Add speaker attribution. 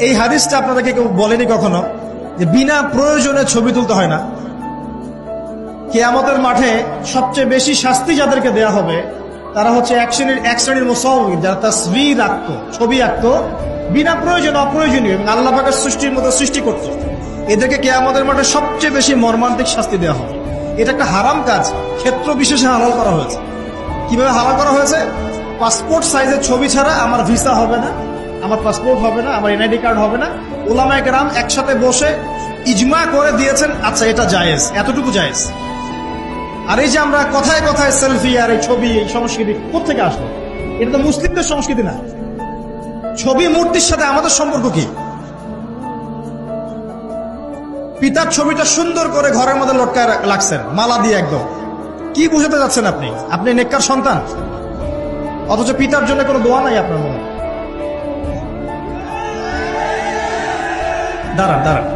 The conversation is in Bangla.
Speaker 1: এই হাদিসটা আপনাদেরকে কেউ বলেনি কখনো যে বিনা প্রয়োজনে ছবি তুলতে হয় না। কিয়ামতের মাঠে সবচেয়ে বেশি শাস্তি যাদেরকে দেয়া হবে তারা হচ্ছে এক শ্রেণীর মুসাউয়ির, যারা তাসবির আঁকতো, ছবি আঁকতো বিনা প্রয়োজনে, অপ্রয়োজনীয়, এবং আল্লাহ পাকের সৃষ্টির মতো সৃষ্টি করত। এদেরকে কিয়ামতের মাঠে সবচেয়ে বেশি মর্মান্তিক শাস্তি দেওয়া হবে। এটা একটা হারাম কাজ, ক্ষেত্র বিশেষে হালাল করা হয়েছে। কিভাবে হালাল করা হয়েছে? পাসপোর্ট সাইজের ছবি ছাড়া আমার ভিসা হবে না, আমার পাসপোর্ট হবে না, আমার এনআইডি কার্ড হবে না। উলামায়ে কেরাম একসাথে বসে ইজমা করে দিয়েছেন, আচ্ছা এটা জায়েজ, এতটুকু জায়েজ। আর এই যে আমরা কথায় কথায় সেলফি আর এই ছবি, এই সংস্কৃতি কোথেকে আসলো? এটা তো মুসলিমদের সংস্কৃতি না। ছবি মূর্তির সাথে আমাদের সম্পর্ক কি? পিতার ছবিটা সুন্দর করে ঘরের মধ্যে লটকায় রাখছেন মালা দিয়ে, একদম কি বুঝাতে যাচ্ছেন আপনি? আপনি নেককার সন্তান, অথচ পিতার জন্য কোনো দোয়া নাই আপনার মনে। দাঁড়ান দাঁড়ান